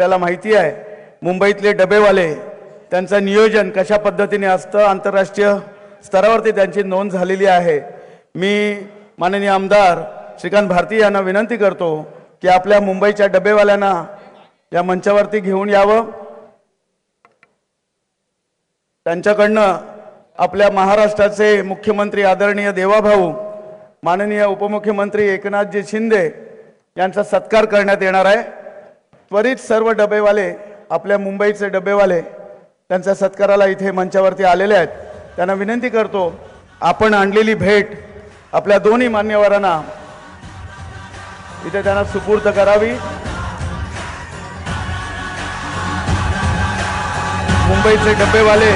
आपल्याला माहिती आहे मुंबईतले डबेवाले त्यांचं नियोजन कशा पद्धतीने असतं, आंतरराष्ट्रीय स्तरावरती त्यांची नोंद झालेली आहे। मी माननीय आमदार श्रीकांत भारती यांना विनंती करतो की आपल्या मुंबईच्या डबेवाल्यांना या मंचावरती घेऊन यावं। त्यांच्याकडनं आपल्या महाराष्ट्राचे मुख्यमंत्री आदरणीय देवाभाऊ माननीय उपमुख्यमंत्री एकनाथजी शिंदे यांचा सत्कार करण्यात येणार आहे। त्वरित सर्व डबेवाले, आपल्या मुंबईचे डबेवाले त्यांच्या सत्काराला इथे मंचावरती आलेले आहेत। त्यांना विनंती करतो आपण आणलेली भेट आपल्या दोन्ही मान्यवरांना इथे त्यांना सुपूर्द करावी। मुंबईचे डबेवाले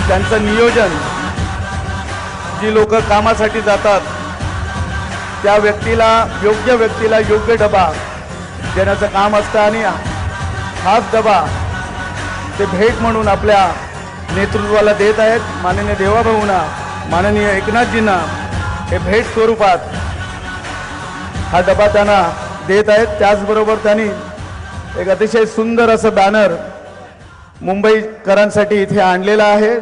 त्यांचं नियोजन, जी लोक कामासाठी जातात त्या योग्य व्यक्तीला योग्य डबा देण्याचं काम असतं आणि हाच डबा ते भेट म्हणून आपल्या नेतृत्वाला देत आहेत। माननीय देवाभाऊंना, माननीय एकनाथजींना हे भेट स्वरूपात हा डबा त्यांना देत आहेत। त्याचबरोबर त्यांनी एक अतिशय सुंदर असं बॅनर मुंबईकरांसाठी इथे आणलेला आहे।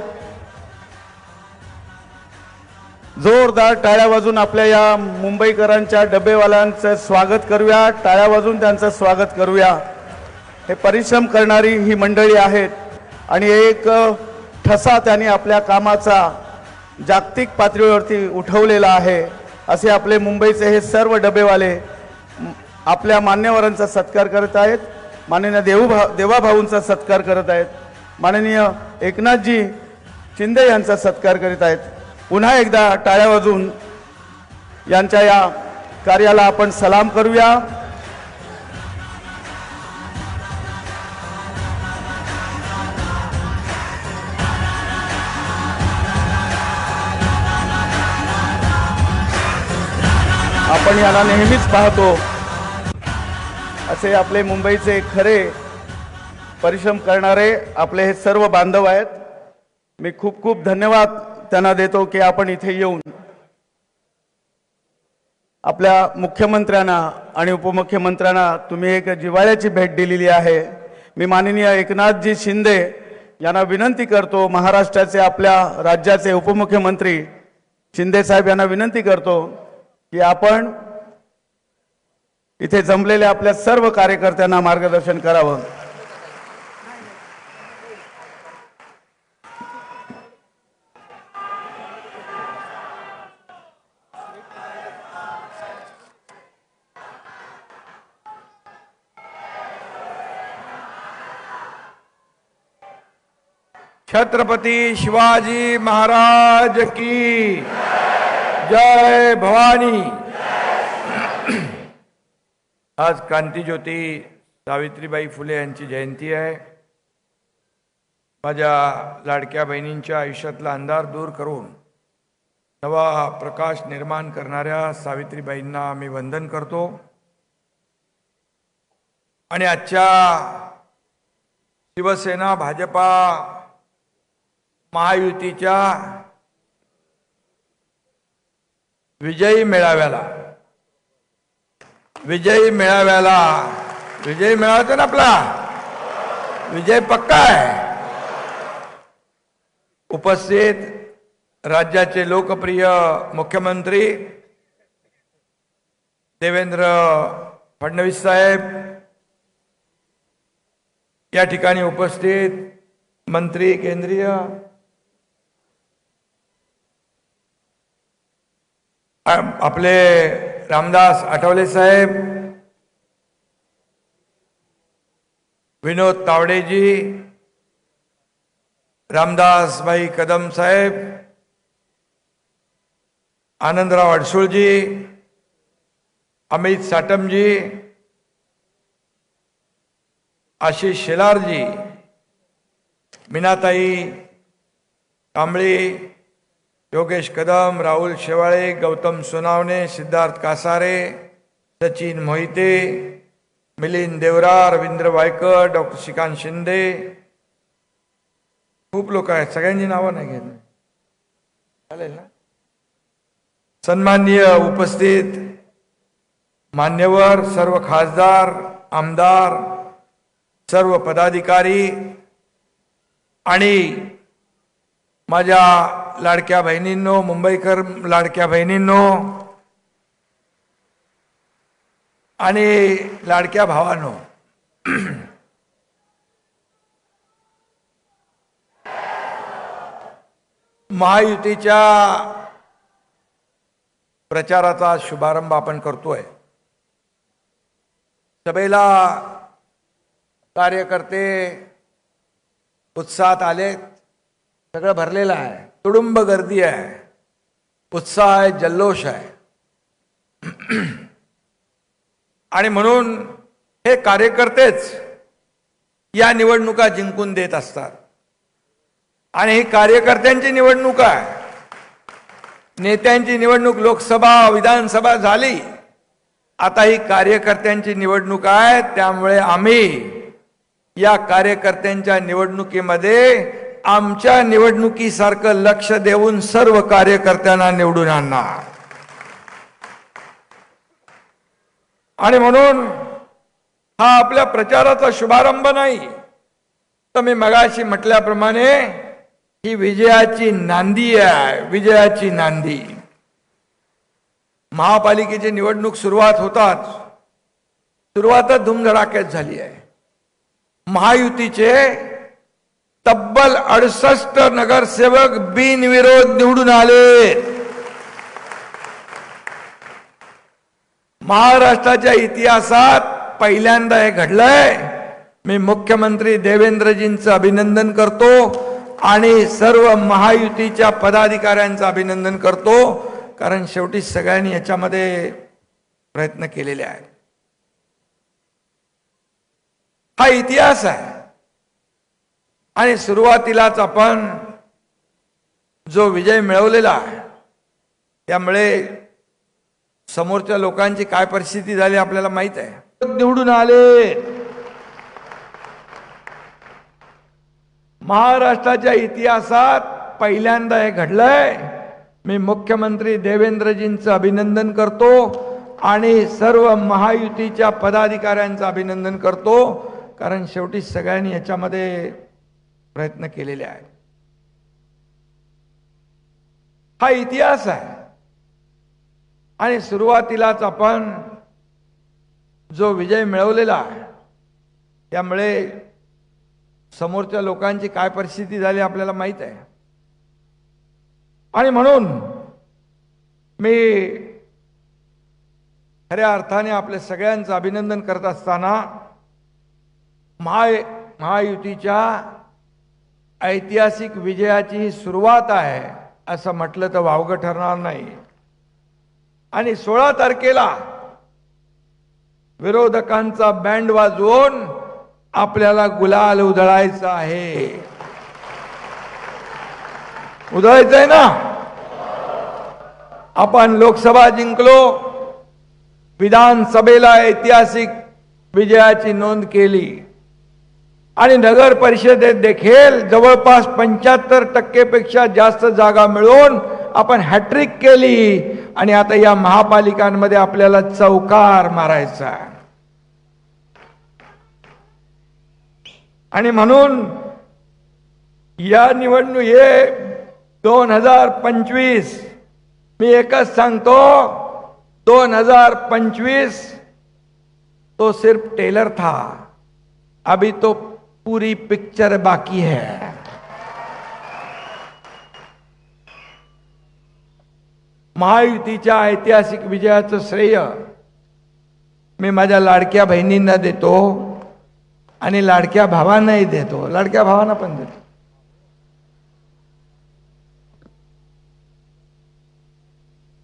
जोरदार टाळ्या वाजून आपल्या या मुंबईकरांच्या डबेवाल्यांचं स्वागत करूया, टाळ्या वाजून त्यांचं स्वागत करूया। हे परिश्रम करणारी ही मंडळी आहेत आणि एक ठसा त्यांनी आपल्या कामाचा जागतिक पातळीवरती उठवलेला आहे। असे आपले मुंबईचे हे सर्व डबेवाले आपल्या मान्यवरांचा सत्कार करत आहेत, माननीय देवाभाऊंचा सत्कार करत आहेत, माननीय एकनाथजी शिंदे यांचा सत्कार करीत आहेत। पुन्हा एकदा टाळ्या वाजून यांच्या या कार्याला आपण सलाम करूया। आपण यांना नेहमीच पाहतो, असे आपले मुंबईचे खरे परिश्रम करणारे आपले हे सर्व बांधव आहेत। मी खूप खूप धन्यवाद त्यांना देतो की आपण इथे येऊन आपल्या मुख्यमंत्र्यांना आणि उपमुख्यमंत्र्यांना तुम्ही एक जिव्हाळ्याची भेट दिलेली आहे। मी माननीय एकनाथजी शिंदे यांना विनंती करतो, महाराष्ट्राचे आपल्या राज्याचे उपमुख्यमंत्री शिंदे साहेब यांना विनंती करतो की आपण इथे जमलेल्या आपल्या सर्व कार्यकर्त्यांना मार्गदर्शन करावं। छत्रपति शिवाजी महाराज की जय भवानी। आज क्रांतिज्योती सावित्रीबाई फुले यांची जयंती आहे। माझ्या लाडक्या बहिणींच्या आयुष्यातला अंधार दूर करून नवा प्रकाश निर्माण करणाऱ्या सावित्रीबाईंना मी वंदन करतो आणि आजच्या शिवसेना भाजपा महायुतीच्या विजयी मेळाव्याला विजय मेळावा ना, आपला विजय पक्का आहे। उपस्थित राज्याचे लोकप्रिय मुख्यमंत्री देवेंद्र फडणवीस साहेब, या ठिकाणी उपस्थित मंत्री केंद्रीय आपले रामदास आठवले साहेब, विनोद तावडेजी, रामदास भाई कदम साहेब, आनंदराव अडसूळजी, अमित साटमजी, आशिष शेलारजी, मीनाताई कांबळे, योगेश कदम, राहुल शेवाळे, गौतम सोनावणे, सिद्धार्थ कासारे, सचिन मोहिते, मिलिंद देवरा, रवींद्र वायकर, डॉक्टर श्रीकांत शिंदे, खूप लोक आहेत, सगळ्यांची नावं नाही घेत, चालेल ना। सन्माननीय उपस्थित मान्यवर, सर्व खासदार, आमदार, सर्व पदाधिकारी आणि माझ्या लाडक्या बहिणींनो, मुंबईकर लाडक्या बहिणींनो आणि लाडक्या भावांनो, महायुतीच्या प्रचाराचा शुभारंभ आपण करतोय. सभेला कार्यकर्ते उत्साहात आलेत. सगळं भरलेलं आहे, तुडुंब गर्दी आहे, उत्साह आहे, जल्लोष आहे. आणि म्हणून हे कार्यकर्तेच या निवडणुका जिंकून देत असतात. आणि ही कार्यकर्त्यांची निवडणूक आहे. नेत्यांची निवडणूक लोकसभा विधानसभा झाली, आता ही कार्यकर्त्यांची निवडणूक आहे. त्यामुळे आम्ही या कार्यकर्त्यांच्या निवडणुकीमध्ये आमच्या निवडणुकीसारखं लक्ष देऊन सर्व कार्यकर्त्यांना निवडून आणणार. आणि म्हणून हा आपल्या प्रचाराचा शुभारंभ नाही, तर मी मगाशी म्हटल्याप्रमाणे ही विजयाची नांदी आहे, विजयाची नांदी. महापालिकेची निवडणूक सुरुवातच धुमधडाक्यात झाली आहे. महायुतीचे तब्बल 68 नगरसेवक बिनविरोध निवडून आले. महाराष्ट्राच्या इतिहासात पहिल्यांदा हे घडलंय. मी मुख्यमंत्री देवेंद्रजींचं अभिनंदन करतो आणि सर्व महायुतीच्या पदाधिकाऱ्यांचं अभिनंदन करतो, कारण शेवटी सगळ्यांनी याच्यामध्ये प्रयत्न केलेले आहेत. हा इतिहास आहे. आणि सुरुवातीलाच आपण जो विजय मिळवलेला आहे, त्यामुळे समोरच्या लोकांची काय परिस्थिती झाली आपल्याला माहित आहे. निवडून आले. महाराष्ट्राच्या इतिहासात पहिल्यांदा हे घडलंय. मी मुख्यमंत्री देवेंद्रजींचं अभिनंदन करतो आणि सर्व महायुतीच्या पदाधिकाऱ्यांचं अभिनंदन करतो, कारण शेवटी सगळ्यांनी याच्यामध्ये प्रयत्न केलेले आहेत. हा इतिहास आहे. आणि सुरुवातीलाच आपण जो विजय मिळवलेला आहे, त्यामुळे समोरच्या लोकांची काय परिस्थिती झाली आपल्याला माहित आहे. आणि म्हणून मी खऱ्या अर्थाने आपल्या सगळ्यांचं अभिनंदन करत असताना महायुतीच्या ऐतिहासिक विजयाची ही सुरुवात आहे असं म्हटलं तर वावगं ठरणार नाही. आणि 16 तारखेला विरोधकांचा बँड वाजवून आपल्याला गुलाल उधळायचा आहे. उधळायचंय ना. आपण लोकसभा जिंकलो, विधानसभेला ऐतिहासिक विजयाची नोंद केली आणि नगर परिषदेत देखील जवळपास 75% पेक्षा जास्त जागा मिळवून आपण हॅट्रिक केली. आणि आता या महापालिकांमध्ये आपल्याला चौकार मारायचा आहे. आणि म्हणून या निवडणुकीत 2025 मी एकच सांगतो, 2025 तो सिर्फ टेलर था, अभी तो पूरी पिक्चर बाकी है. महायुतीच्या ऐतिहासिक विजयाचं श्रेय मी माझ्या लाडक्या बहिणींना देतो आणि लाडक्या भावांनाही देतो, लाडक्या भावांना पण देतो.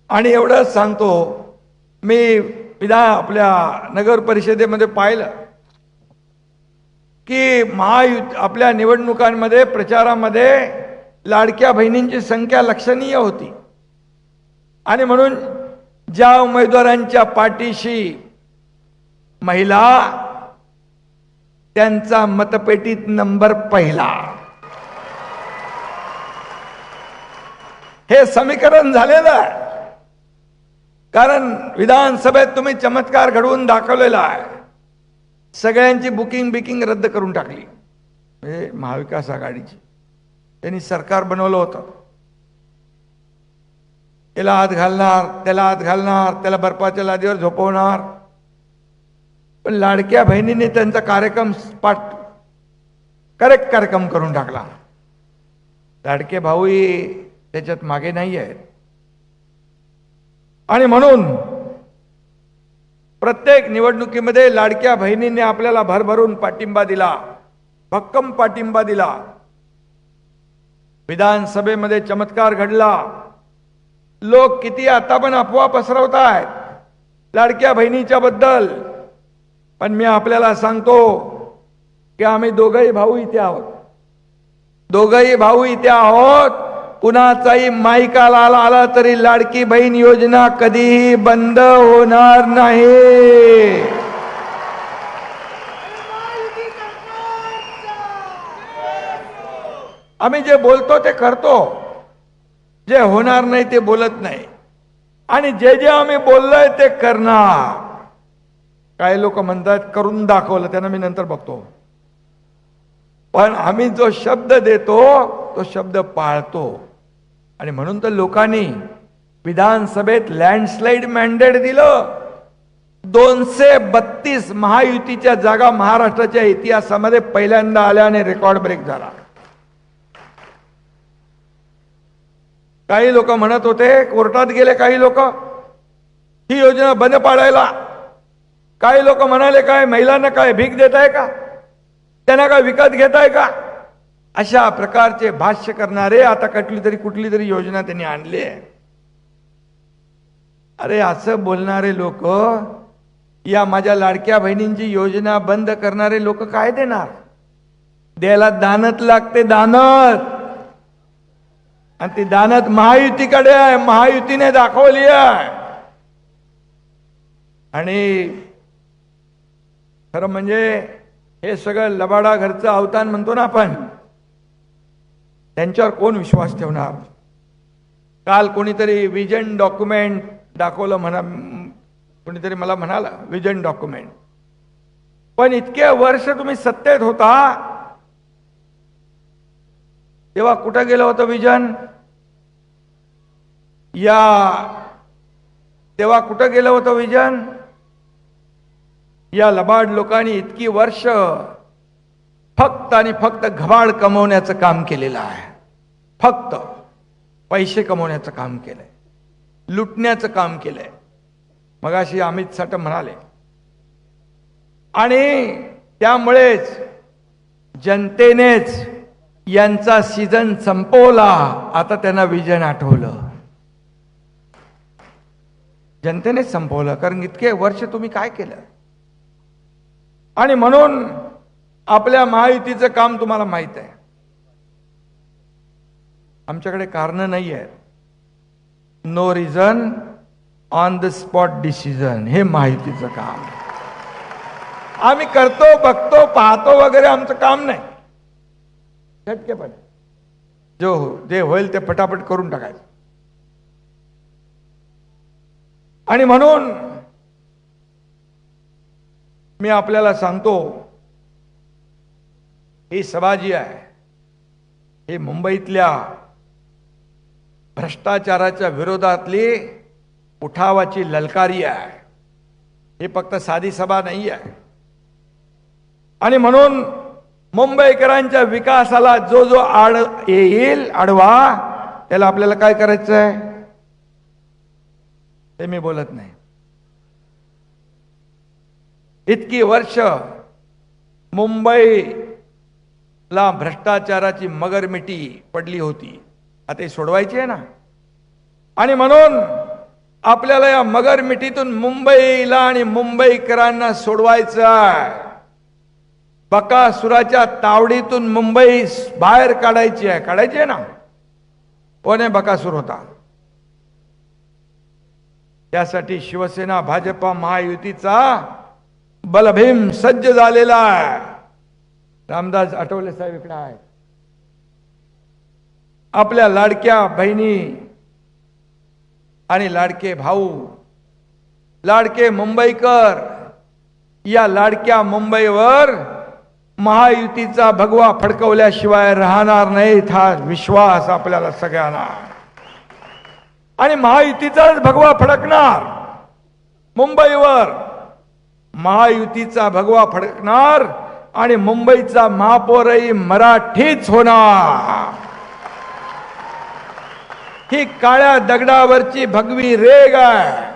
आणि एवढंच सांगतो, मी आपल्या नगर परिषदेमध्ये पाहिलं की आपल्या निवडणुकांमध्ये प्रचारामध्ये लाडक्या बहिणींची संख्या लक्षणीय होती. आणि म्हणून ज्या उमेदवारांच्या पाठीशी महिला, त्यांचा मतपेटीत नंबर पहिला. हे समीकरण झालेलं आहे. कारण विधानसभेत तुम्ही चमत्कार घडवून दाखवलेला आहे. सगळ्यांची बुकिंग रद्द करून टाकली. म्हणजे महाविकास आघाडीची त्यांनी सरकार बनवलं होतं. याला हात घालणार, त्याला हात घालणार, त्याला बर्फाच्या लादीवर झोपवणार. पण लाडक्या बहिणीने त्यांचा कार्यक्रम करेक्ट कार्यक्रम करून टाकला. लाडके भाऊही त्याच्यात मागे नाही आहेत. आणि म्हणून प्रत्येक निवडणुकीमध्ये लाडक्या बहिणींनी आपल्याला भरभरून पाठिंबा दिला, भक्कम पाठिंबा दिला. विधानसभेमध्ये चमत्कार घडला. लोक किती आता पण अफवा पसरवत आहेत लाडक्या बहिणीच्या बद्दल. पण मी आपल्याला सांगतो की आम्ही दोघंही भाऊ इथे आहोत. दोघंही भाऊ इथे आहोत. कुणाचाही माईकाला आला तरी लाडकी बहीण योजना कधीही बंद होणार नाही. आम्ही जे बोलतो ते करतो, जे होणार नाही ते बोलत नाही. आणि जे जे आम्ही बोललोय ते करणार. काही लोक म्हणतात करून दाखवलं, त्यांना मी नंतर बघतो. पण आम्ही जो शब्द देतो तो शब्द पाळतो. आणि म्हणून तर लोकांनी विधानसभेत लँडस्लाइड मॅन्डेट दिलं. 232 महायुतीच्या जागा महाराष्ट्राच्या इतिहासामध्ये पहिल्यांदा आल्या आणि रेकॉर्ड ब्रेक झाला. काही लोक म्हणत होते, कोर्टात गेले काही लोक ही योजना बंद पाडायला. काही लोक म्हणाले काय महिलांना काय भीक देताय का, त्यांना काय विकत घेताय का. अशा प्रकारचे भाष्य करणारे आता कुठली तरी योजना त्यांनी आणली आहे. अरे असं बोलणारे लोक, या माझ्या लाडक्या बहिणींची योजना बंद करणारे लोक काय देणार. द्यायला दानत लागते, दानत. आणि ती दानत महायुतीकडे आहे, महायुतीने दाखवली आहे. आणि खरं म्हणजे हे सगळं लबाडा घरचं अवतान म्हणतो ना आपण, त्यांच्यावर कोण विश्वास ठेवणार. काल कोणीतरी विजन डॉक्युमेंट दाखवलं म्हणा, कोणीतरी मला म्हणाला विजन डॉक्युमेंट. पण इतके वर्ष तुम्ही सत्तेत होता तेव्हा कुठं गेलं होतं विजन. तेव्हा कुठं गेलं होतं विजन. या लबाड लोकांनी इतकी वर्ष फक्त आणि फक्त घबाड कमवण्याचं काम केलेलं आहे. फक्त पैसे कमवण्याचं काम केलंय, लुटण्याचं काम केलंय. मगाशी अमित साटम म्हणाले. आणि त्यामुळेच जनतेनेच यांचा सीझन संपवला. आता त्यांना विजन आठवलं. जनतेनेच संपवलं, कारण इतके वर्ष तुम्ही काय केलं. आणि म्हणून आपल्या महायुतीचं काम तुम्हाला माहित आहे. आमच्याकडे कारण नाही आहे. No reason on the spot decision, हे महायुतीचं काम. आम्ही करतो, बघतो, पाहतो वगैरे आमचं काम नाही. झटकेपणे जे होईल ते फटाफट करून टाकायचं. आणि म्हणून मी आपल्याला सांगतो, ही सभा जी आहे ही मुंबईतल्या भ्रष्टाचाराच्या विरोधातली उठावाची ललकारी आहे. ही फक्त साधी सभा नाही आहे. आणि म्हणून मुंबईकरांच्या विकासाला जो जो आड येईल आडवा, त्याला आपल्याला काय करायचं आहे ते मी बोलत नाही. इतकी वर्ष मुंबईला भ्रष्टाचाराची मगरमिटी पडली होती, आता ही सोडवायची आहे ना. आणि म्हणून आपल्याला या मगरमिटीतून मुंबईला आणि मुंबईकरांना सोडवायचं आहे. बकासुराच्या तावडीतून मुंबई बाहेर काढायची आहे ना. कोण आहे बकासूर होता. त्यासाठी शिवसेना भाजपा महायुतीचा बलभीम सज्ज झालेला आहे. रामदास आठवले साहेब इकडे आहे. आपल्या लाडक्या बहिणी आणि लाडके भाऊ, लाडके मुंबईकर या लाडक्या मुंबईवर महायुतीचा भगवा फडकवल्याशिवाय राहणार नाहीत, हा विश्वास आपल्याला सगळ्यांना. आणि महायुतीचाच भगवा फडकणार मुंबईवर, महायुतीचा भगवा फडकणार आणि मुंबईचा महापौरही मराठीच होणार. ही काळ्या दगडावरची भगवी रेग आहे.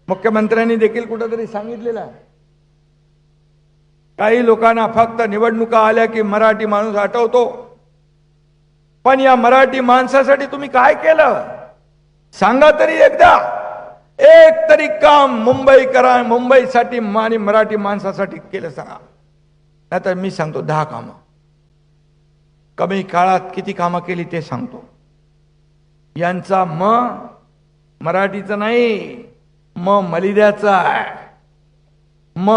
मुख्यमंत्र्यांनी देखील कुठेतरी सांगितलेलं आहे. काही लोकांना फक्त निवडणुका आल्या की मराठी माणूस आठवतो, पण या मराठी माणसासाठी तुम्ही काय केलं सांगा तरी एकदा. एक तरी काम मुंबईसाठी आणि मराठी माणसासाठी केलं सांगा. नाहीतर मी सांगतो 10 कामं. कमी काळात किती कामं केली ते सांगतो. यांचा मराठीचा नाही, मलिद्याचा आहे,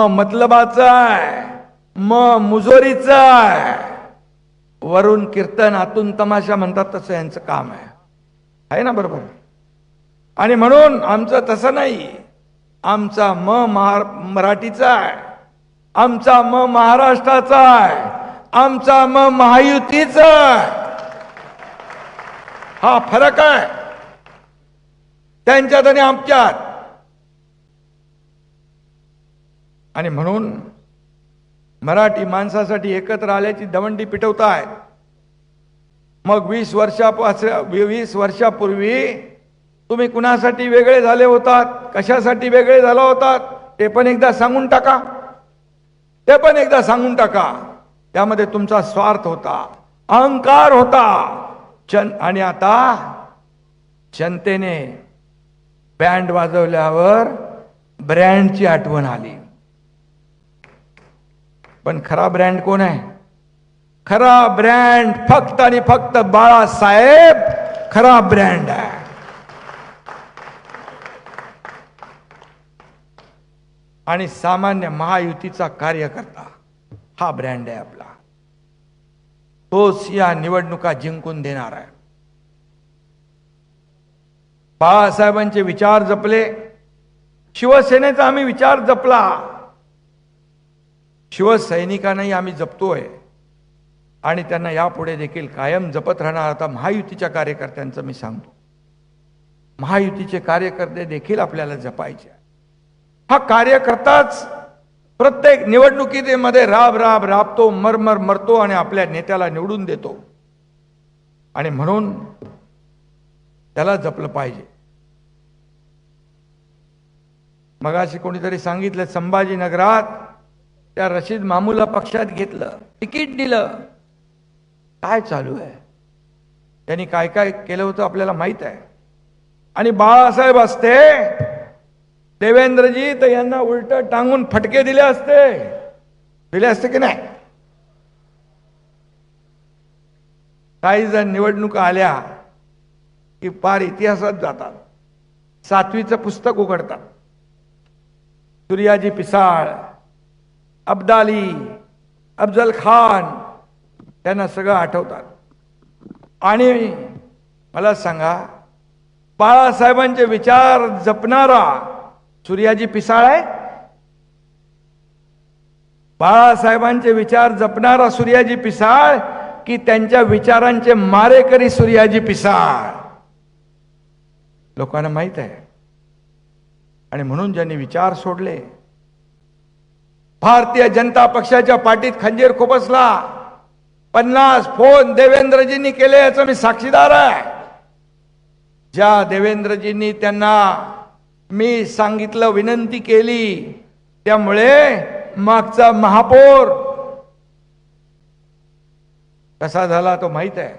मतलबाचा आहे, मुजोरीचा आहे. वरून कीर्तन आतून तमाशा म्हणतात तसं यांचं काम आहे ना, बरोबर. आणि म्हणून आमचं तसं नाही. आमचा मराठीचा आहे, आमचा महाराष्ट्राचा आहे, आमचा महायुतीचा आहे. हा फरक आहे त्यांच्यात आणि आमच्यात. आणि म्हणून मराठी माणसासाठी एकत्र आल्याची दवंडी पिटवताय. मग 20 वर्षापूर्वी तुम्ही कुणासाठी वेगळे झाले होतात, कशासाठी वेगळे झाला होतात ते पण एकदा सांगून टाका. त्यामध्ये तुमचा स्वार्थ होता, अहंकार होता. आणि आता जनतेने बँड वाजवल्यावर ब्रँडची आठवण आली. पण खरा ब्रँड कोण आहे? खरा ब्रँड फक्त आणि फक्त बाळासाहेब खरा ब्रँड आहे. आणि सामान्य महायुतीचा कार्यकर्ता हा ब्रँड आहे आपला. तोच या निवडणुका जिंकून देणार आहे. बाळासाहेबांचे विचार जपले, शिवसेनेचा आम्ही विचार जपला, शिवसैनिकांनाही आम्ही जपतोय आणि त्यांना यापुढे देखील कायम जपत राहणार. आता महायुतीच्या कार्यकर्त्यांचं मी सांगतो, महायुतीचे कार्यकर्ते देखील आपल्याला जपायचे. हा कार्यकर्ताच प्रत्येक निवडणुकीमध्ये राबतो, मरतो आणि आपल्या नेत्याला निवडून देतो. आणि म्हणून त्याला जपलं पाहिजे. मगाशी कोणीतरी सांगितलं, संभाजीनगरात त्या रशीद मामूला पक्षात घेतलं, तिकीट दिलं. काय चालू आहे? त्यांनी काय काय केलं होतं आपल्याला माहित आहे. आणि बाळासाहेब असते, देवेंद्रजी तर यांना उलट टांगून फटके दिले असते की नाही? काही जण निवडणुका आल्या की पार इतिहासात जातात, 7वीचं पुस्तक उघडतात. सूर्याजी पिसाळ, अब्दाली, अफजल खान, त्यांना सगळं आठवतात. आणि मला सांगा, बाळासाहेबांचे विचार जपणारा सूर्याजी पिसाळ आहे? बाळासाहेबांचे विचार जपणारा सूर्याजी पिसाळ की त्यांच्या विचारांचे मारेकरी सूर्याजी पिसाळ? लोकांना माहित आहे. आणि म्हणून ज्यांनी विचार सोडले, भारतीय जनता पक्षाच्या पाठीत खंजीर खुपसला. 50 फोन देवेंद्रजींनी केले, याचं मी साक्षीदार आहे. ज्या देवेंद्रजींनी त्यांना मी सांगितलं, विनंती केली, त्यामुळे मागचा महापौर कसा झाला तो माहित आहे.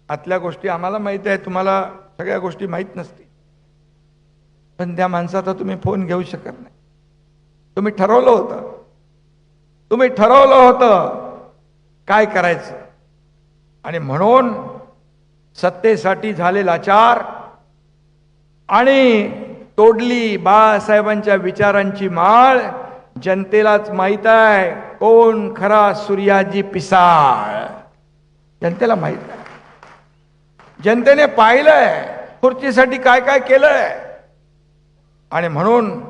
आतल्या गोष्टी आम्हाला माहित आहे, तुम्हाला सगळ्या गोष्टी माहित नसतील. पण त्या माणसाचा तुम्ही फोन घेऊ शकत नाही. तुम्ही ठरवलं होतं काय करायचं. आणि म्हणून सत्तेसाठी झाले लाचार आणि तोडली बाळासाहेबांच्या विचारांची माळ. जनतेलाच माहित आहे कोण खरा सूर्याजी पिसाळ. जनतेला माहित आहे. जनतेने पाहिलंय खुर्चीसाठी काय काय केलंय. आणि म्हणून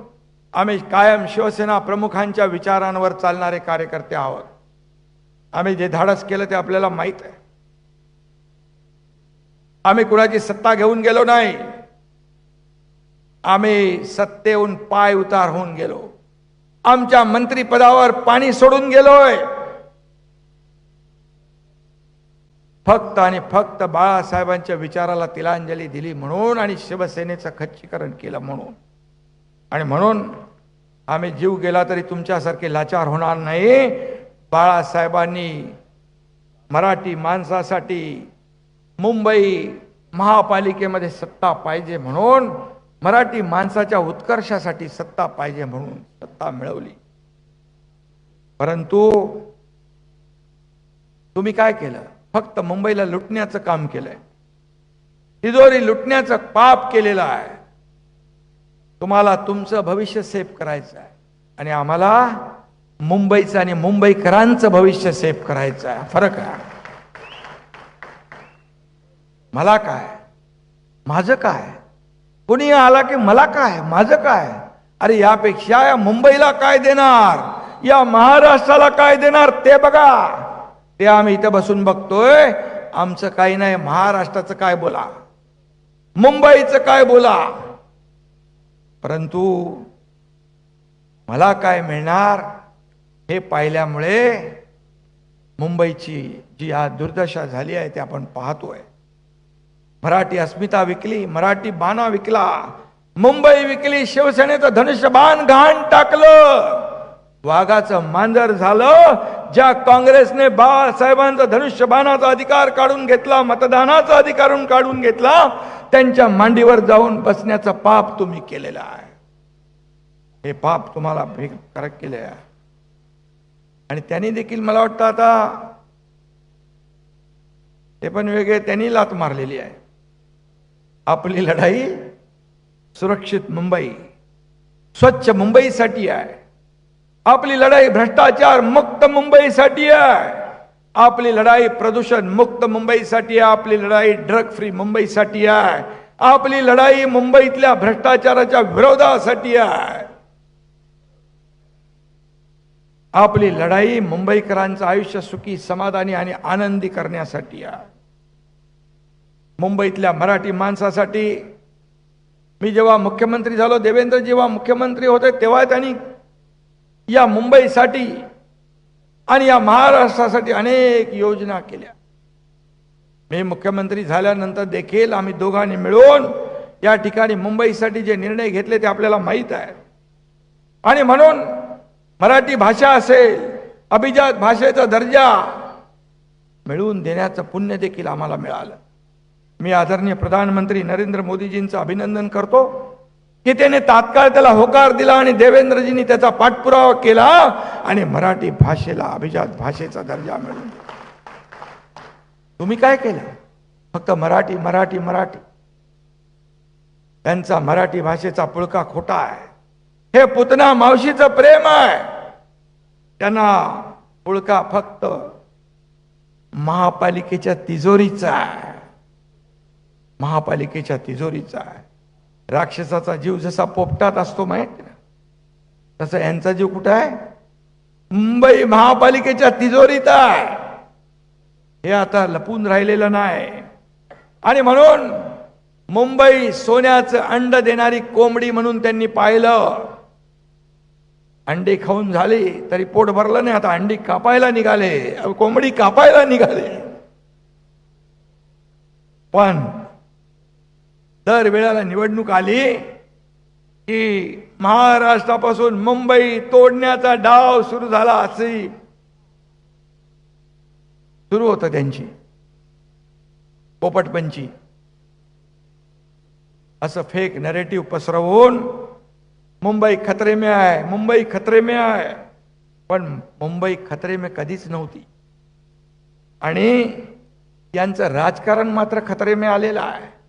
आम्ही कायम शिवसेना प्रमुखांच्या विचारांवर चालणारे कार्यकर्ते आहोत. आम्ही जे धाडस केलं ते आपल्याला माहीत आहे. आम्ही कुणाची सत्ता घेऊन गेलो नाही. आम्ही सत्तेहून पाय उतार होऊन गेलो. आमच्या मंत्रिपदावर पाणी सोडून गेलोय. फक्त आणि फक्त बाळासाहेबांच्या विचाराला तिलांजली दिली म्हणून आणि शिवसेनेचं खच्चीकरण केलं म्हणून. आणि म्हणून आम्ही जीव गेला तरी तुमच्यासारखे लाचार होणार नाही. बाळासाहेबांनी मराठी माणसासाठी मुंबई महापालिकेमध्ये सत्ता पाहिजे म्हणून, मराठी माणसाच्या उत्कर्षासाठी सत्ता पाहिजे म्हणून सत्ता मिळवली. परंतु तुम्ही काय केलं? फक्त मुंबईला लुटण्याचं काम केलंय. तिजोरी लुटण्याचं पाप केलेलं आहे. तुम्हाला तुमचं भविष्य सेव्ह करायचं आहे आणि आम्हाला मुंबईचं आणि मुंबईकरांचं भविष्य सेव्ह करायचं आहे. फरक आहे. मला काय, माझं काय, कोणी आला की मला काय, माझं काय? अरे यापेक्षा या मुंबईला काय देणार, या महाराष्ट्राला काय देणार ते बघा. ते आम्ही इथं बसून बघतोय. आमचं काही नाही. महाराष्ट्राचं काय बोला, मुंबईचं काय बोला. परंतु मला काय मिळणार हे पाहिल्यामुळे मुंबईची जी आज दुर्दशा झाली आहे ते आपण पाहतोय. मराठी अस्मिता विकली, मराठी बाणा विकला, मुंबई विकली, शिवसेनेचं धनुष्यबाण घाण टाकलं, वाघाचं मांजर झालं. ज्या काँग्रेसने बाळासाहेबांचा धनुष्यबाणाचा अधिकार काढून घेतला, मतदानाचा अधिकार काढून घेतला, त्यांच्या मांडीवर जाऊन बसण्याचं पाप तुम्ही केलेलं आहे. हे पाप तुम्हाला करक केले आहे. आणि त्यांनी देखील मला वाटतं आता ते पण वेगळे, त्यांनी लात मारलेली आहे. आपली लढाई सुरक्षित मुंबई, स्वच्छ मुंबईसाठी आहे. आपली लढाई भ्रष्टाचार मुक्त मुंबईसाठी आहे. आपली लढाई प्रदूषण मुक्त मुंबईसाठी आहे. आपली लढाई ड्रग फ्री मुंबईसाठी आहे. आपली लढाई मुंबईतल्या भ्रष्टाचाराच्या विरोधासाठी आहे. आपली लढाई मुंबईकरांचं आयुष्य सुखी, समाधानी आणि आनंदी करण्यासाठी आहे. मुंबईतल्या मराठी माणसासाठी. मी जेव्हा मुख्यमंत्री झालो, देवेंद्र जेव्हा मुख्यमंत्री होते, तेव्हा त्यांनी या मुंबईसाठी आणि या महाराष्ट्रासाठी अनेक योजना केल्या. मी मुख्यमंत्री झाल्यानंतर देखील आम्ही दोघांनी मिळून या ठिकाणी मुंबईसाठी जे निर्णय घेतले ते आपल्याला माहीत आहे. आणि म्हणून मराठी भाषा असेल, अभिजात भाषेचा दर्जा मिळवून देण्याचं पुण्य देखील आम्हाला मिळालं. मी आदरणीय प्रधानमंत्री नरेंद्र मोदीजींचं अभिनंदन करतो की त्याने तात्काळ त्याला होकार दिला आणि देवेंद्रजींनी त्याचा पाठपुरावा केला आणि मराठी भाषेला अभिजात भाषेचा दर्जा मिळवून दिला. तुम्ही काय केलं? फक्त मराठी मराठी मराठी. त्यांचा मराठी भाषेचा पुळका खोटा आहे. हे पुतना मावशीचं प्रेम आहे. त्यांना पुळका फक्त महापालिकेच्या तिजोरीचा आहे. महापालिकेच्या तिजोरीचा आहे. राक्षसाचा जीव जसा पोपटात असतो माहित ना, तसं यांचा जीव कुठं आहे? मुंबई महापालिकेच्या तिजोरीत आहे. हे आता लपून राहिलेलं नाही. आणि म्हणून मुंबई सोन्याचं अंड देणारी कोंबडी म्हणून त्यांनी पाहिलं. अंडी खाऊन झाली तरी पोट भरलं नाही. आता अंडी कापायला निघाले, कोंबडी कापायला निघाले. पण दर वेळेला निवडणूक आली की महाराष्ट्रापासून मुंबई तोडण्याचा डाव सुरू झाला, असे सुरू होतं त्यांची पोपटपंची. असं फेक नरेटिव्ह पसरवून मुंबई खतरे में आहे, मुंबई खतरे में आहे. पण मुंबई खतरे में कधीच नव्हती. आणि यांचं राजकारण मात्र खतरे में आलेलं आहे.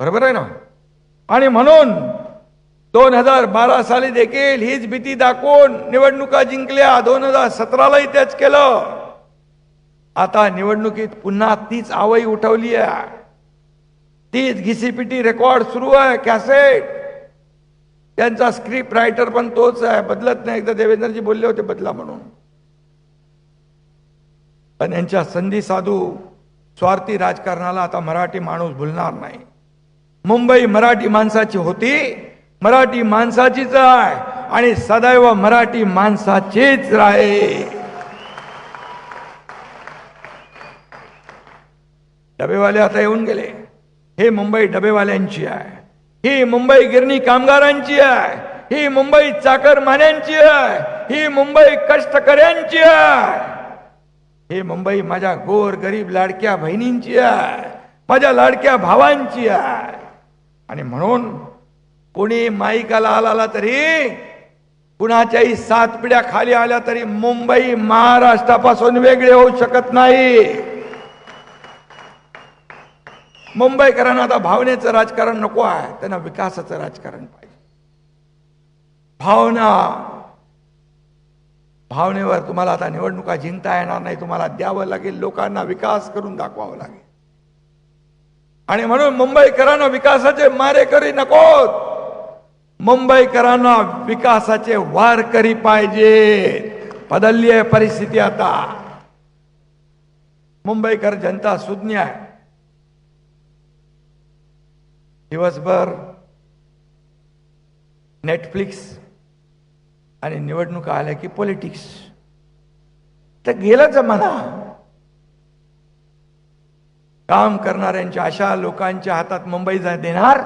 बरोबर आहे ना? आणि म्हणून 2012 साली देखील हीच भीती दाखवून निवडणुका जिंकल्या. 2017लाही तेच केलं. आता निवडणुकीत पुन्हा तीच आवई उठवली आहे. तीच घिसीपिटी रेकॉर्ड सुरू आहे. कॅसेट त्यांचा स्क्रिप्ट रायटर पण तोच आहे, बदलत नाही. एकदा देवेंद्रजी बोलले होते बदला म्हणून. पण यांच्या संधी साधू स्वार्थी राजकारणाला आता मराठी माणूस भुलणार नाही. मुंबई मराठी माणसाची होती, मराठी माणसाचीच आहे आणि सदैव मराठी माणसाचीच राहे. डबेवाले आता येऊन गेले. हे मुंबई डबेवाल्यांची आहे, ही मुंबई गिरणी कामगारांची आहे, ही मुंबई चाकरमान्यांची आहे, ही मुंबई कष्टकऱ्यांची आहे, हे मुंबई माझ्या गोर गरीब लाडक्या बहिणींची आहे, माझ्या लाडक्या भावांची आहे. आणि म्हणून कोणी माईकाला आला तरी, कुणाच्याही 7 पिढ्या खाली आल्या तरी मुंबई महाराष्ट्रापासून वेगळे होऊ शकत नाही. मुंबईकरांना आता भावनेचं राजकारण नको आहे, त्यांना विकासाचं राजकारण पाहिजे. भावनेवर तुम्हाला आता निवडणुका जिंकता येणार नाही. तुम्हाला द्यावं लागेल, लोकांना विकास करून दाखवावं लागेल. आणि म्हणून मुंबईकरांना विकासाचे मारेकरी नकोत, मुंबईकरांना विकासाचे वारकरी पाहिजे. बदलली आहे परिस्थिती आता. मुंबईकर जनता सुज्ञ आहे. दिवसभर नेटफ्लिक्स आणि निवडणुका आल्या की पॉलिटिक्स. तर गेला जमाना. काम करणाऱ्यांच्या अशा लोकांच्या हातात मुंबई देणार,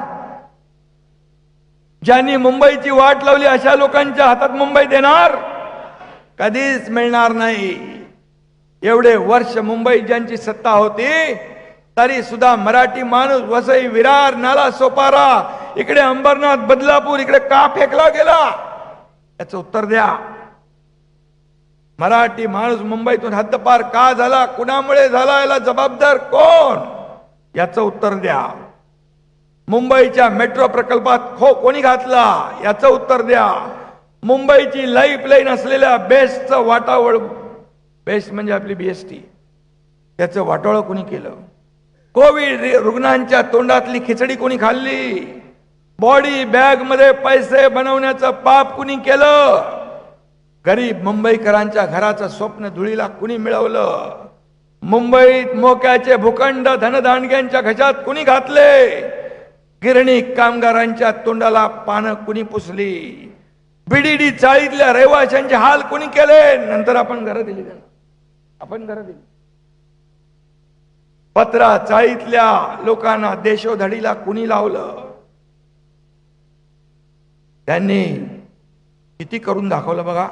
ज्यांनी मुंबईची वाट लावली अशा लोकांच्या हातात मुंबई देणार कधीच मिळणार नाही. एवढे वर्ष मुंबई ज्यांची सत्ता होती तरी सुद्धा मराठी माणूस वसई, विरार, नाला सोपारा, इकडे अंबरनाथ, बदलापूर इकडे का फेकला गेला, याचं उत्तर द्या. मराठी माणूस मुंबईतून हद्दपार का झाला, कुणामुळे झाला, याला जबाबदार कोण, याचं उत्तर द्या. मुंबईच्या मेट्रो प्रकल्पात कोणी घातला, याचं उत्तर द्या. मुंबईची लाईफलाईन असलेल्या बेस्टचं वाटावळ, बेस्ट म्हणजे आपली BST, त्याचं वाटोळं कोणी केलं. कोविड रुग्णांच्या तोंडातली खिचडी कोणी खाल्ली. बॉडी बॅग मध्ये पैसे बनवण्याचं पाप कुणी केलं. गरीब मुंबईकरांच्या घराचं स्वप्न धुळीला कुणी मिळवलं. मुंबईत मोक्याचे भूखंड धनदांडग्यांच्या घशात कुणी घातले. गिरणी कामगारांच्या तोंडाला पानं कुणी पुसली. BDD चाळीतल्या रहिवाशांचे हाल कुणी केले. नंतर आपण घरं दिली त्यांना, आपण घरं दिली. पत्रा चाळीतल्या लोकांना देशोधडीला कुणी लावलं. त्यांनी किती करून दाखवलं बघा.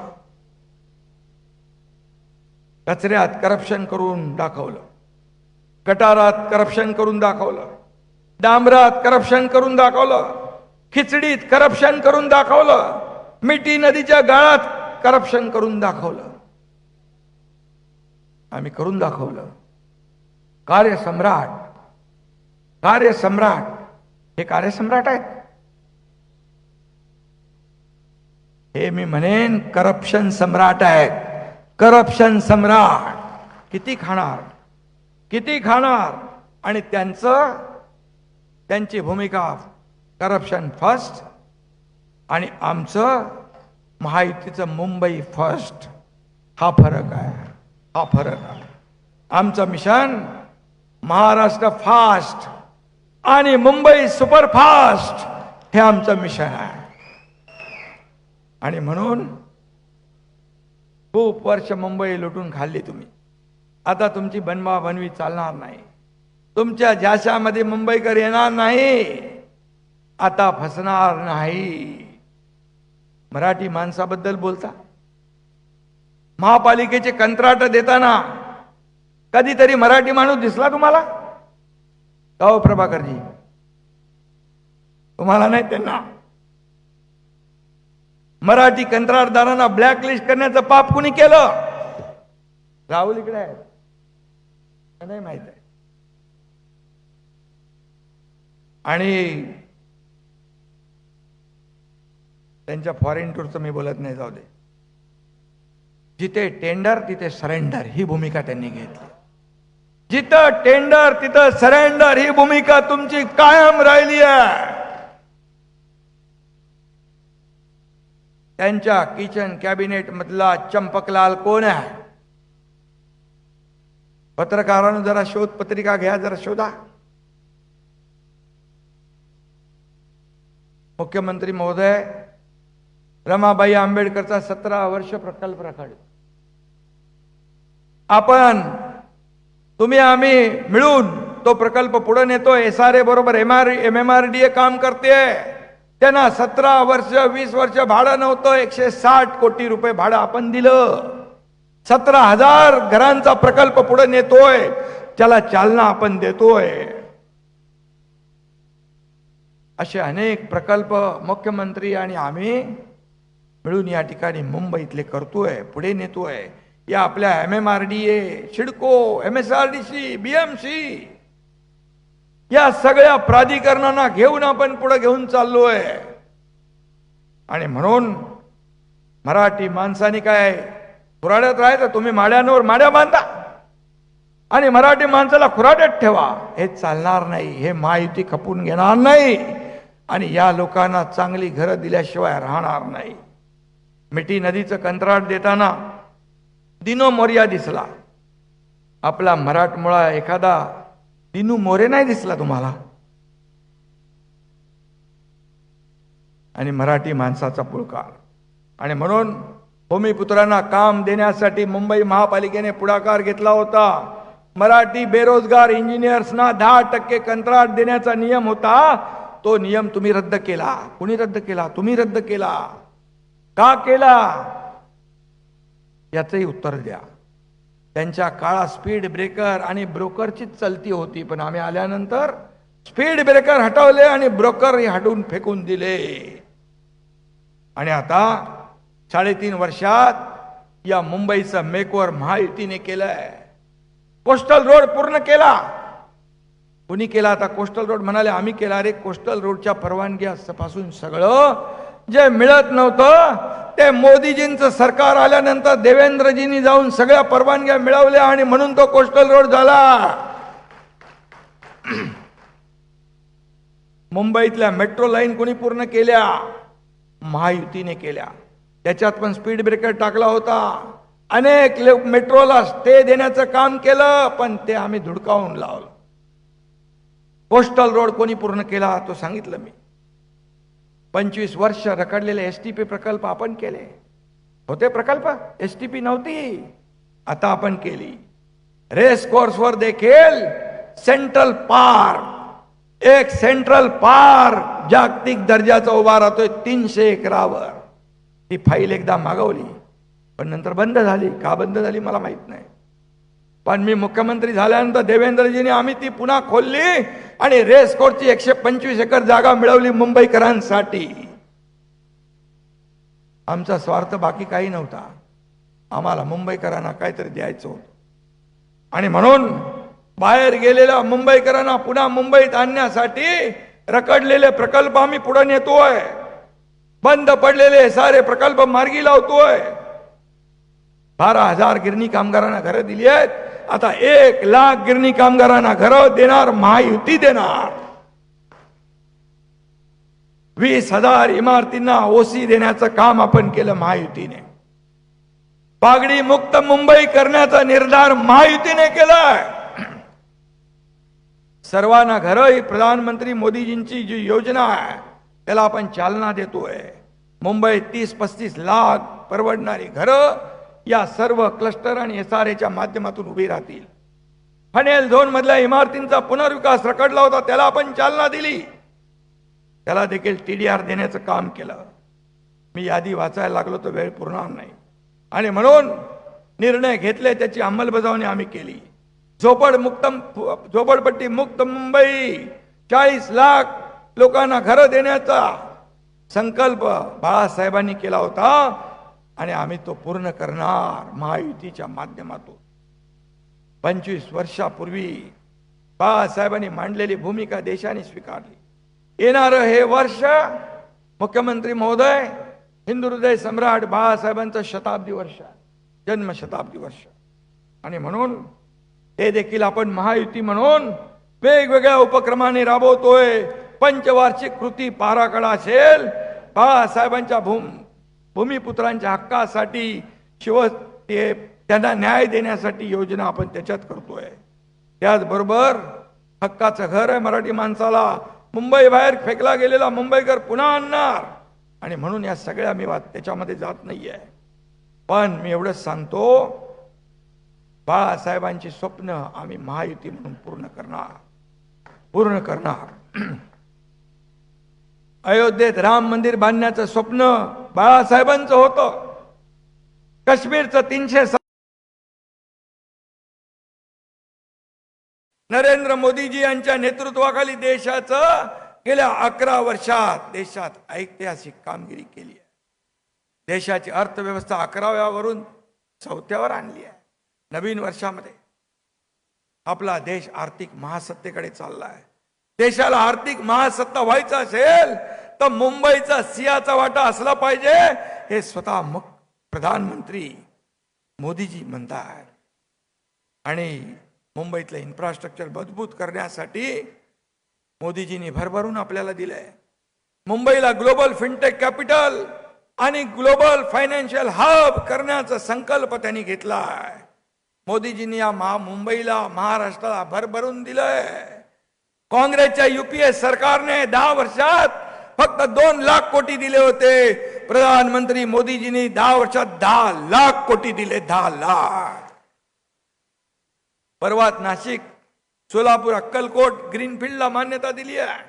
कचऱ्यात करप्शन करून दाखवलं, गटारात करप्शन करून दाखवलं, डांबरात करप्शन करून दाखवलं, खिचडीत करप्शन करून दाखवलं, मिठी नदीच्या गाळात करप्शन करून दाखवलं. आम्ही करून दाखवलं. कार्यसम्राट, कार्यसम्राट, हे कार्यसम्राट आहेत. हे मी म्हणेन करप्शन सम्राट आहेत. करप्शन सम्राट किती खाणार, किती खाणार. आणि त्यांची भूमिका करप्शन फर्स्ट आणि आमचं महायुतीचं मुंबई फर्स्ट. हा फरक आहे, हा फरक आहे. आमचं मिशन महाराष्ट्र फास्ट आणि मुंबई सुपरफास्ट हे आमचं मिशन आहे. आणि म्हणून खूप वर्ष मुंबई लुटून खाल्ली तुम्ही. आता तुमची बनवा बनवी चालणार नाही. तुमच्या झाशामध्ये मुंबईकर येणार नाही. आता फसणार नाही. मराठी माणसाबद्दल बोलता, महापालिकेचे कंत्राट देताना कधीतरी मराठी माणूस दिसला तुम्हाला का हो प्रभाकरजी? तुम्हाला नाही, त्यांना. मराठी कंत्राटदारांना ब्लॅकलिस्ट करण्याचं पाप कुणी केलं? राहुल इकडे आहे, नाही माहित आहे. आणि त्यांच्या फॉरेन टूरचं मी बोलत नाही, जाऊ दे. जिथे टेंडर तिथे सरेंडर ही भूमिका त्यांनी घेतली. जिथं टेंडर तिथं सरेंडर ही भूमिका तुमची कायम राहिली आहे. त्यांच्या किचन कॅबिनेट मधला चंपकलाल कोण आहे? पत्रकारांनो जरा शोध पत्रिका घ्या, जरा शोधा. मुख्यमंत्री महोदय, रमाबाई आंबेडकरचा 17 वर्ष प्रकल्प रखडला. आपण तुम्ही आम्ही मिळून तो प्रकल्प पुढे नेतोय. SRA बरोबर MMRDA काम करते. त्यांना 17 वर्ष 20 वर्ष भाडं नव्हतं. 160 कोटी रुपये भाडं आपण दिलं. 17,000 घरांचा प्रकल्प पुढे नेतोय. त्याला चालना आपण देतोय. असे अनेक प्रकल्प मुख्यमंत्री आणि आम्ही मिळून या ठिकाणी मुंबईतले करतोय, पुढे नेतोय. या आपल्या MMRDA, सिडको, MSRDC, BMC या सगळ्या प्राधिकरणांना घेऊन आपण पुढे घेऊन चाललोय. आणि म्हणून मराठी माणसाने काय खुराड्यात राहायचं? तुम्ही माड्यांवर माड्या बांधा आणि मराठी माणसाला खुराड्यात ठेवा, हे चालणार नाही. हे महायुती खपून घेणार नाही आणि या लोकांना चांगली घरं दिल्याशिवाय राहणार नाही. मिठी नदीचं कंत्राट देताना दिनो मोर्या दिसला. आपला मराठमोळा एखादा दिनू मोरे नाही दिसला तुम्हाला? आणि मराठी माणसाचा पुळकार. आणि म्हणून भूमिपुत्रांना काम देण्यासाठी मुंबई महापालिकेने पुढाकार घेतला होता. मराठी बेरोजगार इंजिनियर्सना 10% कंत्राट देण्याचा नियम होता. तो नियम तुम्ही रद्द केला. कुणी रद्द केला? तुम्ही रद्द केला. का केला? याचंही उत्तर द्या. त्यांच्या काळात स्पीड ब्रेकर आणि ब्रोकरचीच चलती होती, पण आम्ही आल्यानंतर स्पीड ब्रेकर हटवले आणि ब्रोकर हटवून फेकून दिले. आणि आता 3.5 वर्षात या मुंबईचं मेकओव्हर महायुतीने केलंय. कोस्टल रोड पूर्ण केला. कुणी केला? आता कोस्टल रोड म्हणाले आम्ही केला. अरे कोस्टल रोडच्या परवानगी पासून सगळं जे मिळत नव्हतं ते मोदीजींचं सरकार आल्यानंतर देवेंद्रजींनी जाऊन सगळ्या परवानग्या मिळवल्या आणि म्हणून तो कोस्टल रोड झाला. मुंबईतल्या मेट्रो लाईन कोणी पूर्ण केल्या? महायुतीने केल्या. त्याच्यात पण स्पीड ब्रेकर टाकला होता. अनेक मेट्रोला स्टे देण्याचं काम केलं, पण ते आम्ही धुडकावून लावलं. कोस्टल रोड कोणी पूर्ण केला? तो सांगितलं मी. 25 वर्ष रखडलेले STP प्रकल्प आपण केले. होते प्रकल्प, STP नव्हती, आता आपण केली. रेस कोर्सवर देखील सेंट्रल पार्क, एक सेंट्रल पार्क जागतिक दर्जाचा उभा राहतोय 300 एकरावर. ती फाईल एकदा मागवली पण नंतर बंद झाली. का बंद झाली मला माहित नाही. पण मी मुख्यमंत्री झाल्यानंतर देवेंद्रजीने आम्ही ती पुन्हा खोलली आणि रेस कोर्सची 125 एकर जागा मिळवली मुंबईकरांसाठी. आमचा स्वार्थ बाकी काही नव्हता. आम्हाला मुंबईकरांना काहीतरी द्यायचं होतं. आणि म्हणून बाहेर गेलेल्या मुंबईकरांना पुन्हा मुंबईत आणण्यासाठी रखडलेले प्रकल्प आम्ही पुढे नेतोय. बंद पडलेले सारे प्रकल्प मार्गी लावतोय. 12,000 गिरणी कामगारांना घरं दिली आहेत. आता 1 लाख गिरणी कामगारांना घरं देणार महायुती देणार. 20,000 इमारतींना OC देण्याचं काम आपण केलं महायुतीने. पागडी मुक्त मुंबई करण्याचा निर्धार महायुतीने केलाय. सर्वांना घरं ही प्रधानमंत्री मोदीजींची जी योजना आहे त्याला आपण चालना देतोय. मुंबईत 30-35 लाख परवडणारी घरं या सर्व क्लस्टर आणि SRAच्या माध्यमातून उभी राहतील. फनेल झोन मधल्या इमारतींचा पुनर्विकास रखडला होता, त्याला आपण चालना दिली. त्याला देखील TDR देण्याचं काम केलं. मी यादी वाचायला लागलो तर वेळ पुरणार नाही. आणि म्हणून निर्णय घेतले, त्याची अंमलबजावणी आम्ही केली. झोपडपट्टी मुक्त मुंबई, 40 लाख लोकांना घरं देण्याचा संकल्प बाळासाहेबांनी केला होता आणि आम्ही तो पूर्ण करणार महायुतीच्या माध्यमातून. 25 वर्षापूर्वी बाळासाहेबांनी मांडलेली भूमिका देशाने स्वीकारली. येणारं हे वर्ष मुख्यमंत्री महोदय हिंदू हृदय सम्राट बाळासाहेबांचं शताब्दी वर्ष, जन्म शताब्दी वर्ष. आणि म्हणून ते देखील आपण महायुती म्हणून वेगवेगळ्या उपक्रमाने राबवतोय. पंचवार्षिक कृती पाराखडा असेल, बाळासाहेबांच्या भूमिपुत्रांच्या हक्कासाठी त्यांना न्याय देण्यासाठी योजना आपण त्याच्यात करतोय. त्याचबरोबर हक्काचं घर आहे मराठी माणसाला. मुंबई बाहेर फेकला गेलेला मुंबईकर पुन्हा आणणार. आणि म्हणून या सगळ्या मी त्याच्यामध्ये जात नाहीये. पण मी एवढंच सांगतो, बाळासाहेबांची स्वप्न आम्ही महायुती म्हणून पूर्ण करणार. अयोध्येत राम मंदिर बांधण्याचं स्वप्न बाळासाहेबांचं होतं. काश्मीरचं 300 नरेंद्र मोदीजी यांच्या नेतृत्वाखाली देशाचं गेल्या 11 वर्षात देशात ऐतिहासिक कामगिरी केली आहे. देशाची अर्थव्यवस्था 11व्यावरून 4थ्यावर आणली आहे. नवीन वर्षामध्ये आपला देश आर्थिक महासत्तेकडे चालला आहे. देशाला आर्थिक महासत्ता व्हायचं असेल तर मुंबईचा सिंहाचा वाटा असला पाहिजे, हे स्वतः प्रधानमंत्री मोदीजी म्हणतात. आणि मुंबईतलं इन्फ्रास्ट्रक्चर मजबूत करण्यासाठी मोदीजींनी भरभरून आपल्याला दिलंय. मुंबईला ग्लोबल फिनटेक कॅपिटल आणि ग्लोबल फायनान्शियल हब करण्याचा संकल्प त्यांनी घेतलाय. मोदीजींनी या मुंबईला महाराष्ट्राला भरभरून दिलंय. काँग्रेसच्या युपीए सरकारने 10 वर्षात फक्त 2 लाख कोटी दिले होते. प्रधानमंत्री मोदीजींनी 10 वर्षात 10 लाख कोटी दिले. 10 लाख. परवात नाशिक, सोलापूर, अक्कलकोट ग्रीनफील्डला मान्यता दिली आहे.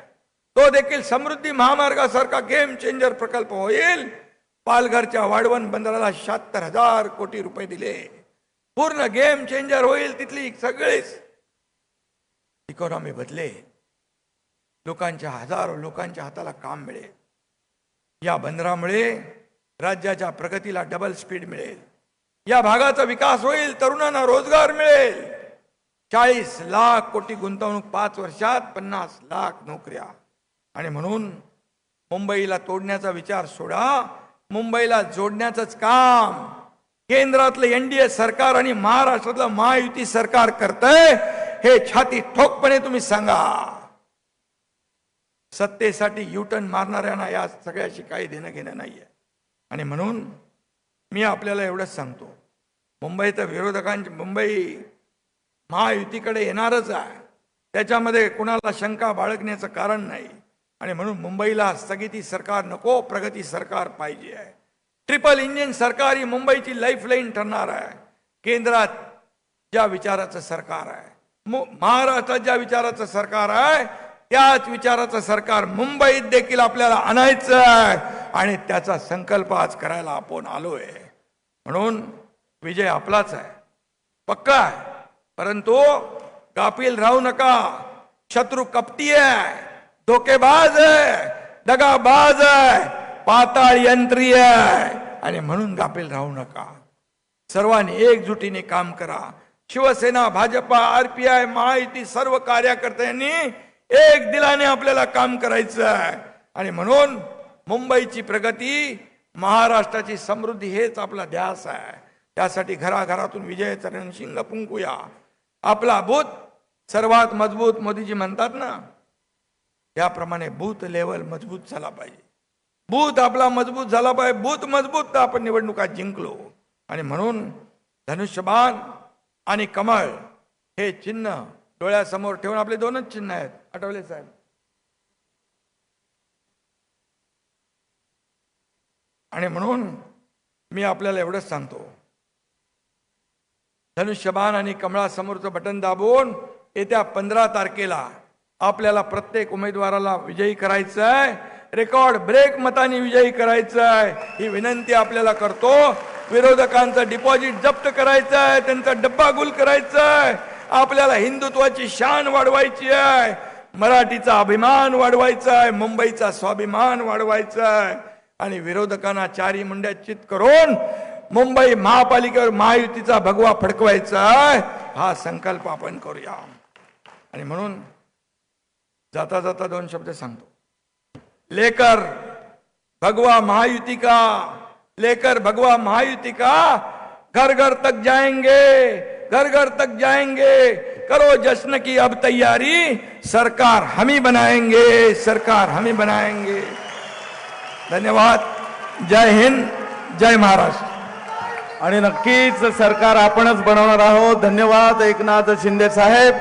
तो देखील समृद्धी महामार्गासारखा गेम चेंजर प्रकल्प होईल. पालघरच्या वाढवण बंदराला 76,000 कोटी रुपये दिले. पूर्ण गेम चेंजर होईल. तिथली सगळीच इकॉनॉमी बदलेल. हजारो लोकांच्या हाताला काम मिळेल. या बंदरामुळे राज्याच्या प्रगतीला डबल स्पीड मिळेल. या भागाचा विकास होईल. तरुणांना रोजगार मिळेल. 40 लाख कोटी गुंतवणूक 5 वर्षात, 50 लाख नोकऱ्या. आणि म्हणून मुंबईला तोडण्याचा विचार सोडा. मुंबईला जोडण्याचंच काम केंद्रातलं एनडीए सरकार आणि महाराष्ट्रातलं महायुती सरकार करतंय. हे छाती ठोकपणे तुम्ही सांगा. सत्तेसाठी युटर्न मारणाऱ्यांना या सगळ्याशी काही देणं घेणं नाहीये. आणि म्हणून मी आपल्याला एवढंच सांगतो, मुंबई महायुतीकडे येणारच आहे. त्याच्यामध्ये कुणाला शंका बाळगण्याचं कारण नाही. आणि म्हणून मुंबईला स्थगिती सरकार नको, प्रगती सरकार पाहिजे आहे. ट्रिपल इंजिन सरकार ही मुंबईची लाईफलाईन ठरणार आहे. केंद्रात ज्या विचाराचं सरकार आहे, महाराष्ट्रात ज्या विचाराचं सरकार आहे, त्याच विचाराचं सरकार मुंबईत देखील आपल्याला आणायचं आहे. आणि त्याचा संकल्प आज करायला आपण आलोय. म्हणून विजय आपलाच आहे, पक्का आहे. परंतु गाफील राहू नका. शत्रू कपटी आहे, धोकेबाज आहे, दगाबाज आहे, पाताळ यंत्री आहे. आणि म्हणून गाफील राहू नका. सर्वांनी एकजुटीने काम करा. शिवसेना, भाजपा, आरपीआय, महायुती सर्व कार्यकर्त्यांनी एक दिलाने आपल्याला काम करायचं आहे. आणि म्हणून मुंबईची प्रगती, महाराष्ट्राची समृद्धी हेच आपला ध्यास आहे. त्यासाठी घराघरातून विजयाचा रणशिंग फुंकूया. आपला बूथ सर्वात मजबूत, मोदीजी म्हणतात ना, त्याप्रमाणे बूथ लेवल मजबूत झाला पाहिजे. बूथ आपला मजबूत झाला पाहिजे. बूथ मजबूत तर आपण निवडणुका जिंकलो. आणि म्हणून धनुष्यबाण आणि कमळ हे चिन्ह डोळ्यासमोर ठेवून, आपले 2च चिन्ह आहेत, आठवले साहेब. आणि म्हणून मी आपल्याला एवढंच सांगतो, धनुष्यबाण आणि कमळासमोरचं बटन दाबून येत्या 15 तारखेला आपल्याला प्रत्येक उमेदवाराला विजयी करायचं आहे. रेकॉर्ड ब्रेक मतांनी विजयी करायचं आहे. ही विनंती आपल्याला करतो. विरोधकांचं डिपॉझिट जप्त करायचं आहे, त्यांचा डब्बा गुल करायचा आहे. आपल्याला हिंदुत्वाची शान वाढवायची आहे, मराठीचा अभिमान वाढवायचा आहे, मुंबईचा स्वाभिमान वाढवायचा आहे. आणि विरोधकांना चारी मुंड्यात चित करून मुंबई महापालिकेवर महायुतीचा भगवा फडकवायचा आहे. हा संकल्प आपण करूया. आणि म्हणून जाता जाता 2 शब्द सांगतो. लेकर भगवा महायुती का, लेकर भगवा महायुती का, घर घर तक जाएंगे, घर घर तक जाएंगे, करो जश्न की अब तैयारी, सरकार हम ही बनाएंगे, सरकार हम ही बनाएंगे. धन्यवाद. जय हिंद, जय महाराष्ट्र. आणि नक्कीच सरकार आपणच बनवणार आहोत. धन्यवाद एकनाथ शिंदे साहेब.